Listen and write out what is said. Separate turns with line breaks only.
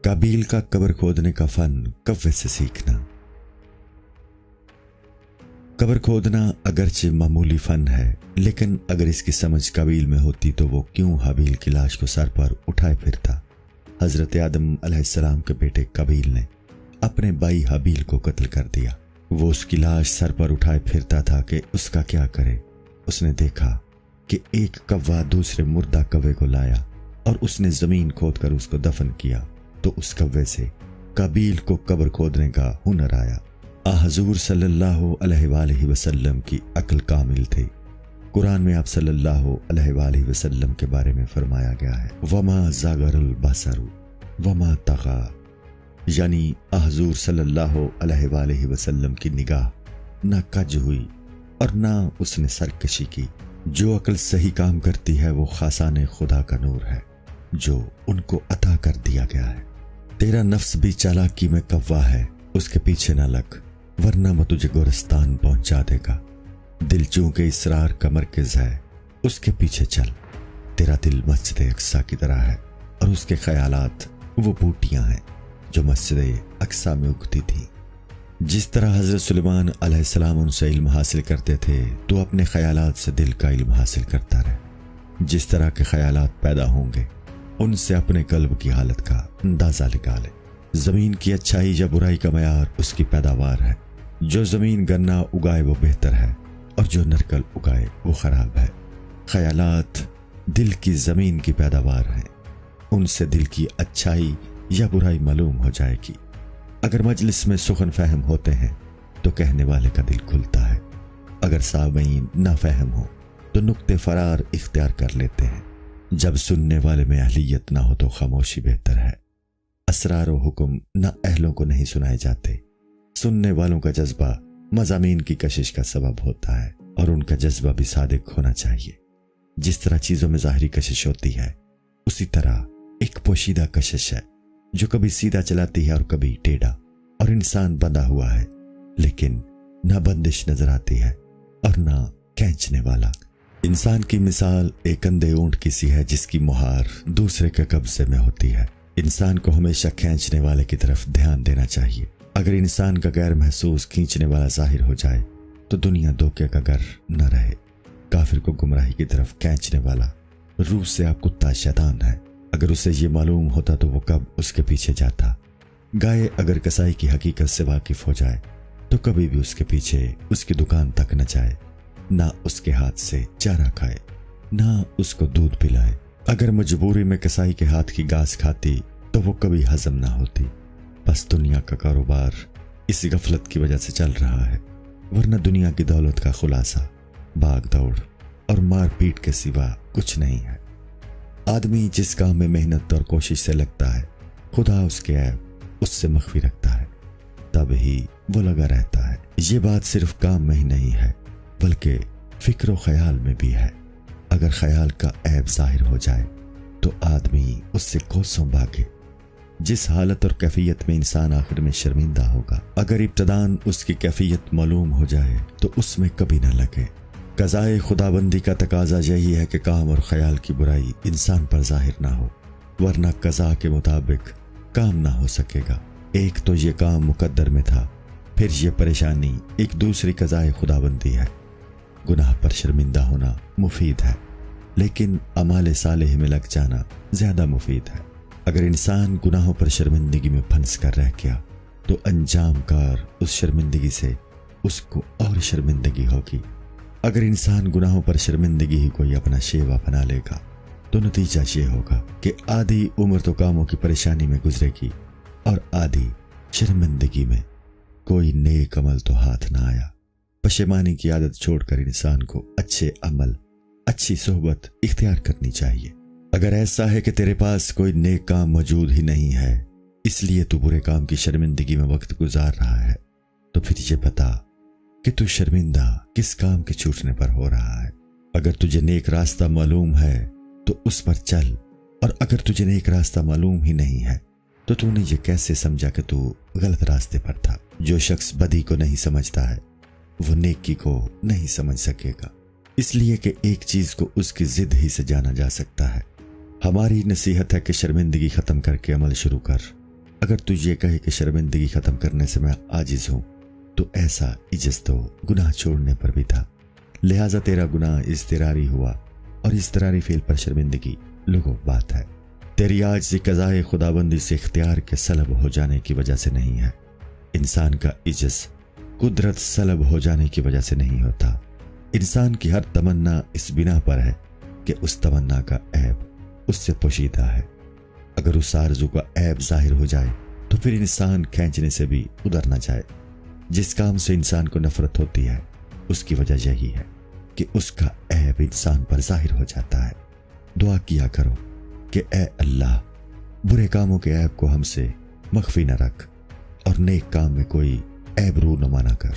قابیل کا قبر کھودنے کا فن کوے سے سیکھنا۔ قبر کھودنا اگرچہ معمولی فن ہے، لیکن اگر اس کی سمجھ قابیل میں ہوتی تو وہ کیوں حابیل کی لاش کو سر پر اٹھائے پھرتا۔ حضرت آدم علیہ السلام کے بیٹے قابیل نے اپنے بھائی حابیل کو قتل کر دیا۔ وہ اس کی لاش سر پر اٹھائے پھرتا تھا کہ اس کا کیا کرے۔ اس نے دیکھا کہ ایک کوہ دوسرے مردہ کوے کو لایا اور اس نے زمین کھود کر اس کو دفن کیا، تو اس کوے سے قابیل کو قبر کھودنے کا ہنر آیا۔ حضور صلی اللہ علیہ وآلہ وسلم کی عقل کامل تھی۔ قرآن میں آپ صلی اللہ علیہ وآلہ وسلم کے بارے میں فرمایا گیا ہے وَمَا زَاغَ الْبَصَرُ وَمَا طَغَىٰ، یعنی حضور صلی اللہ علیہ وآلہ وسلم کی نگاہ نہ کج ہوئی اور نہ اس نے سرکشی کی۔ جو عقل صحیح کام کرتی ہے وہ خاصان خدا کا نور ہے جو ان کو عطا کر دیا گیا ہے۔ تیرا نفس بھی چالاکی میں کوا ہے، اس کے پیچھے نہ لگ ورنہ وہ تجھے گورستان پہنچا دے گا۔ دل چونکہ اسرار کا مرکز ہے، اس کے پیچھے چل۔ تیرا دل مسجد اقصی کی طرح ہے اور اس کے خیالات وہ بوٹیاں ہیں جو مسجد اقصی میں اگتی تھی۔ جس طرح حضرت سلیمان علیہ السلام ان سے علم حاصل کرتے تھے تو اپنے خیالات سے دل کا علم حاصل کرتا رہے۔ جس طرح کے خیالات پیدا ہوں گے ان سے اپنے قلب کی حالت کا اندازہ لگا لے۔ زمین کی اچھائی یا برائی کا معیار اس کی پیداوار ہے۔ جو زمین گنا اگائے وہ بہتر ہے اور جو نرکل اگائے وہ خراب ہے۔ خیالات دل کی زمین کی پیداوار ہیں، ان سے دل کی اچھائی یا برائی معلوم ہو جائے گی۔ اگر مجلس میں سخن فہم ہوتے ہیں تو کہنے والے کا دل کھلتا ہے، اگر سامعین نہ فہم ہو تو نقطے فرار اختیار کر لیتے ہیں۔ جب سننے والے میں اہلیت نہ ہو تو خاموشی بہتر ہے۔ اسرار و حکم نہ اہلوں کو نہیں سنائے جاتے۔ سننے والوں کا جذبہ مضامین کی کشش کا سبب ہوتا ہے اور ان کا جذبہ بھی صادق ہونا چاہیے۔ جس طرح چیزوں میں ظاہری کشش ہوتی ہے اسی طرح ایک پوشیدہ کشش ہے جو کبھی سیدھا چلاتی ہے اور کبھی ٹیڑھا، اور انسان بندھا ہوا ہے لیکن نہ بندش نظر آتی ہے اور نہ کھینچنے والا۔ انسان کی مثال ایک اندھے اونٹ کی سی ہے جس کی مہار دوسرے کے قبضے میں ہوتی ہے۔ انسان کو ہمیشہ کھینچنے والے کی طرف دھیان دینا چاہیے۔ اگر انسان کا غیر محسوس کھینچنے والا ظاہر ہو جائے تو دنیا دھوکے کا گھر نہ رہے۔ کافر کو گمراہی کی طرف کھینچنے والا روح سے آپ کتا شیطان ہے۔ اگر اسے یہ معلوم ہوتا تو وہ کب اس کے پیچھے جاتا۔ گائے اگر کسائی کی حقیقت سے واقف ہو جائے تو کبھی بھی اس کے پیچھے اس کی دکان تک نہ جائے، نہ اس کے ہاتھ سے چارہ کھائے، نہ اس کو دودھ پلائے۔ اگر مجبوری میں کسائی کے ہاتھ کی گھاس کھاتی تو وہ کبھی ہضم نہ ہوتی۔ بس دنیا کا کاروبار اس غفلت کی وجہ سے چل رہا ہے، ورنہ دنیا کی دولت کا خلاصہ بھاگ دوڑ اور مار پیٹ کے سوا کچھ نہیں ہے۔ آدمی جس کام میں محنت اور کوشش سے لگتا ہے خدا اس کے عیب اس سے مخفی رکھتا ہے، تب ہی وہ لگا رہتا ہے۔ یہ بات صرف کام میں ہی نہیں ہے بلکہ فکر و خیال میں بھی ہے۔ اگر خیال کا عیب ظاہر ہو جائے تو آدمی اس سے کوسوں بھاگے۔ جس حالت اور کیفیت میں انسان آخر میں شرمندہ ہوگا، اگر ابتداً اس کی کیفیت معلوم ہو جائے تو اس میں کبھی نہ لگے۔ قضائے خداوندی کا تقاضا یہی ہے کہ کام اور خیال کی برائی انسان پر ظاہر نہ ہو، ورنہ قضا کے مطابق کام نہ ہو سکے گا۔ ایک تو یہ کام مقدر میں تھا، پھر یہ پریشانی ایک دوسری قضائے خداوندی ہے۔ گناہ پر شرمندہ ہونا مفید ہے لیکن اعمال صالح میں لگ جانا زیادہ مفید ہے۔ اگر انسان گناہوں پر شرمندگی میں پھنس کر رہ گیا تو انجام کار اس شرمندگی سے اس کو اور شرمندگی ہوگی۔ اگر انسان گناہوں پر شرمندگی ہی کوئی اپنا شیوا بنا لے گا تو نتیجہ یہ ہوگا کہ آدھی عمر تو کاموں کی پریشانی میں گزرے گی اور آدھی شرمندگی میں۔ کوئی نیک عمل تو ہاتھ نہ آیا۔ پشیمانی کی عادت چھوڑ کر انسان کو اچھے عمل، اچھی صحبت اختیار کرنی چاہیے۔ اگر ایسا ہے کہ تیرے پاس کوئی نیک کام موجود ہی نہیں ہے اس لیے تو برے کام کی شرمندگی میں وقت گزار رہا ہے، تو پھر یہ بتا کہ تو شرمندہ کس کام کے چھوٹنے پر ہو رہا ہے۔ اگر تجھے نیک راستہ معلوم ہے تو اس پر چل، اور اگر تجھے نیک راستہ معلوم ہی نہیں ہے تو نے یہ کیسے سمجھا کہ تو غلط راستے پر تھا؟ جو شخص بدی کو نہیں سمجھتا ہے وہ نیکی کو نہیں سمجھ سکے گا، اس لیے کہ ایک چیز کو اس کی ضد ہی سے جانا جا سکتا ہے۔ ہماری نصیحت ہے کہ شرمندگی ختم کر کے عمل شروع کر، اگر تو یہ کہے کہ شرمندگی ختم کرنے سے میں عاجز ہوں تو ایسا عجز تو گناہ چھوڑنے پر بھی تھا، لہٰذا تیرا گناہ اضطراری ہوا، اور اضطراری فعل پر شرمندگی لغو بات ہے۔ تیری عاجزی قضائے خدابندی سے اختیار کے سلب ہو جانے کی وجہ سے نہیں ہے۔ انسان کا عجز قدرت سلب ہو جانے کی وجہ سے نہیں ہوتا۔ انسان کی ہر تمنا اس بنا پر ہے کہ اس تمنا کا عیب اس سے پوشیدہ ہے۔ اگر اس آرزو کا عیب ظاہر ہو جائے تو پھر انسان کھینچنے سے بھی ادھر نہ جائے۔ جس کام سے انسان کو نفرت ہوتی ہے اس کی وجہ یہی ہے کہ اس کا عیب انسان پر ظاہر ہو جاتا ہے۔ دعا کیا کرو کہ اے اللہ، برے کاموں کے عیب کو ہم سے مخفی نہ رکھ اور نیک کام میں کوئی عیب رو نما نہ کر۔